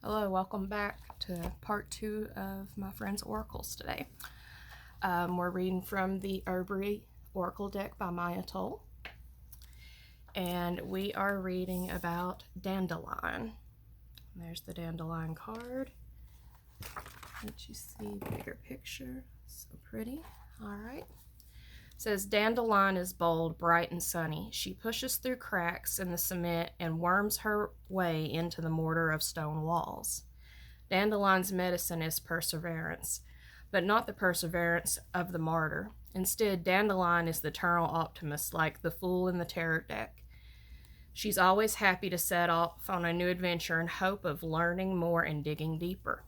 Hello, welcome back to part 2 of my friend's oracles today. We're reading from the Herbriary Oracle deck by Maya Toll, and we are reading about Dandelion. There's the Dandelion card. Let you see the bigger picture. So pretty. All right. It says, Dandelion is bold, bright, and sunny. She pushes through cracks in the cement and worms her way into the mortar of stone walls. Dandelion's medicine is perseverance, but not the perseverance of the martyr. Instead, Dandelion is the eternal optimist, like the fool in the tarot deck. She's always happy to set off on a new adventure in hope of learning more and digging deeper.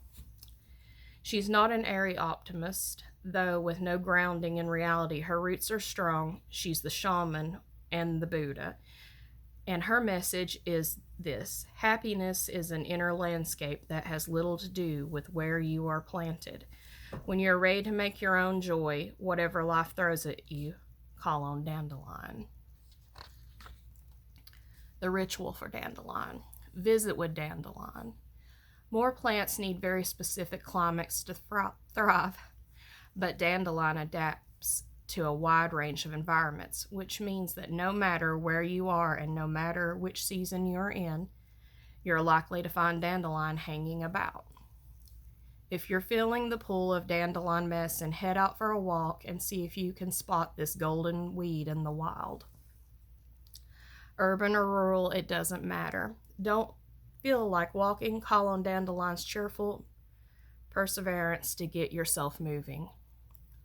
She's not an airy optimist, though with no grounding in reality. Her roots are strong. She's the shaman and the Buddha. And her message is this: happiness is an inner landscape that has little to do with where you are planted. When you're ready to make your own joy, whatever life throws at you, call on Dandelion. The ritual for Dandelion. Visit with Dandelion. More plants need very specific climates to thrive, but Dandelion adapts to a wide range of environments, which means that no matter where you are and no matter which season you're in, you're likely to find Dandelion hanging about. If you're feeling the pull of dandelion medicine, head out for a walk and see if you can spot this golden weed in the wild. Urban or rural, it doesn't matter. Don't feel like walking, call on Dandelion's cheerful perseverance to get yourself moving.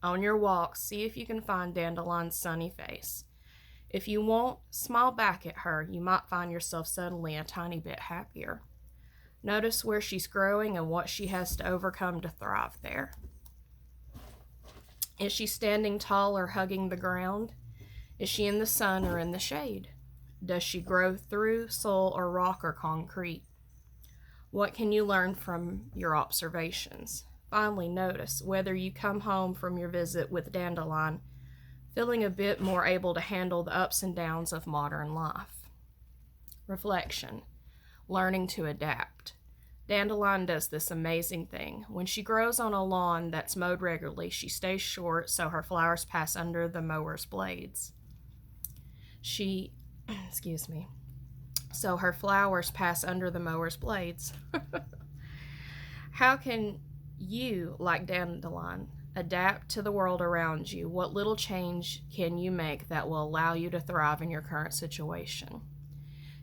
On your walk, see if you can find Dandelion's sunny face. If you won't, smile back at her. You might find yourself suddenly a tiny bit happier. Notice where she's growing and what she has to overcome to thrive there. Is she standing tall or hugging the ground? Is she in the sun or in the shade? Does she grow through soil or rock or concrete? What can you learn from your observations? Finally, notice whether you come home from your visit with Dandelion feeling a bit more able to handle the ups and downs of modern life. Reflection. Learning to adapt. Dandelion does this amazing thing. When she grows on a lawn that's mowed regularly, she stays short so her flowers pass under the mower's blades. So her flowers pass under the mower's blades. How can you, like Dandelion, adapt to the world around you? What little change can you make that will allow you to thrive in your current situation?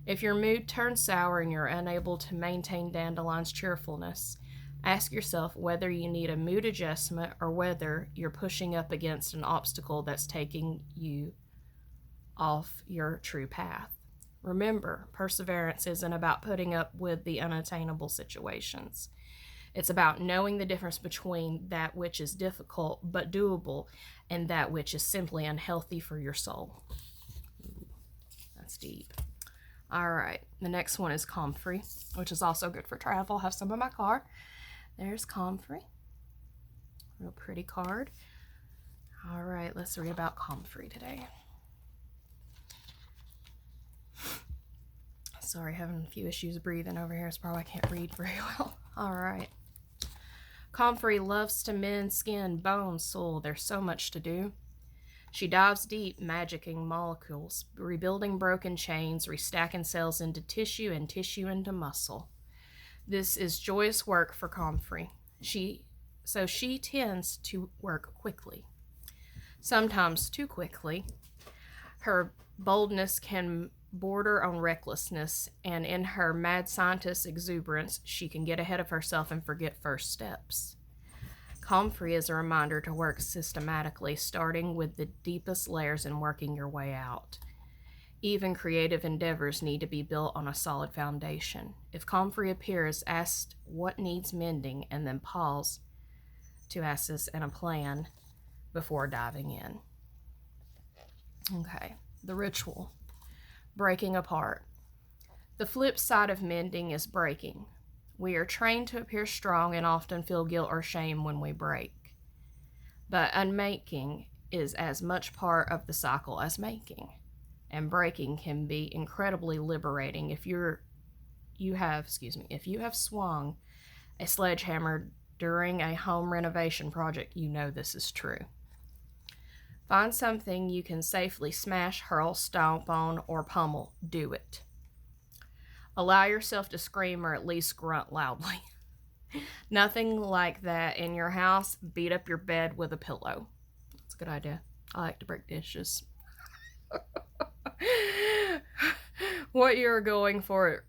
If your mood turns sour and you're unable to maintain Dandelion's cheerfulness, ask yourself whether you need a mood adjustment or whether you're pushing up against an obstacle that's taking you off your true path. Remember, perseverance isn't about putting up with the unattainable situations. It's about knowing the difference between that which is difficult but doable and that which is simply unhealthy for your soul. That's deep. All right, the next one is comfrey, which is also good for travel. I have some in my car. There's comfrey. Real pretty card. All right, let's read about comfrey today. Sorry, having a few issues breathing over here. It's probably I can't read very well. All right. Comfrey loves to mend skin, bones, soul. There's so much to do. She dives deep, magicking molecules, rebuilding broken chains, restacking cells into tissue and tissue into muscle. This is joyous work for Comfrey. She tends to work quickly, sometimes too quickly. Her boldness can border on recklessness, and in her mad scientist exuberance, she can get ahead of herself and forget first steps. Comfrey is a reminder to work systematically, starting with the deepest layers and working your way out. Even creative endeavors need to be built on a solid foundation. If Comfrey appears, ask what needs mending and then pause to assess and a plan before diving in. Okay, the ritual. Breaking apart. The flip side of mending is breaking. We are trained to appear strong and often feel guilt or shame when we break. But unmaking is as much part of the cycle as making. And breaking can be incredibly liberating if you're if you have swung a sledgehammer during a home renovation project, you know this is true. Find something you can safely smash, hurl, stomp on, or pummel. Do it. Allow yourself to scream or at least grunt loudly. Nothing like that in your house. Beat up your bed with a pillow. That's a good idea. I like to break dishes. What you're going for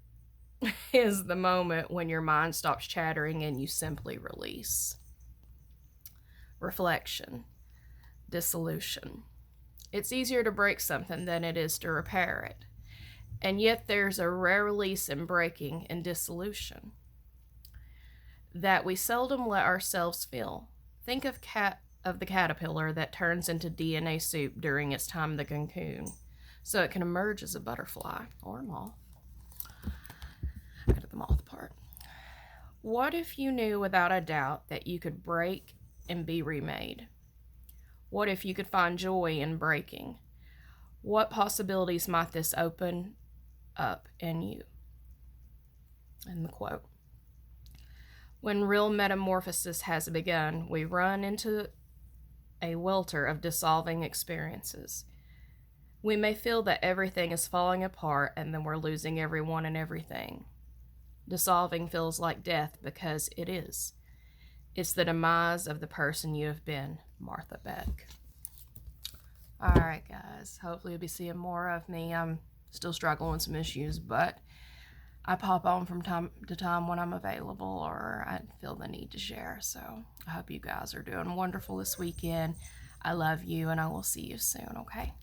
is the moment when your mind stops chattering and you simply release. Reflection. Dissolution. It's easier to break something than it is to repair it. And yet there's a rare release in breaking and dissolution that we seldom let ourselves feel. Think of the caterpillar that turns into DNA soup during its time in the cocoon, so it can emerge as a butterfly or a moth. I did the moth part. What if you knew without a doubt that you could break and be remade? What if you could find joy in breaking? What possibilities might this open up in you? And the quote. When real metamorphosis has begun, we run into a welter of dissolving experiences. We may feel that everything is falling apart and then we're losing everyone and everything. Dissolving feels like death because it is. It's the demise of the person you have been. Martha Beck. Alright guys, hopefully you'll be seeing more of me. I'm still struggling with some issues, but I pop on from time to time when I'm available or I feel the need to share. So I hope you guys are doing wonderful this weekend. I love you and I will see you soon, okay?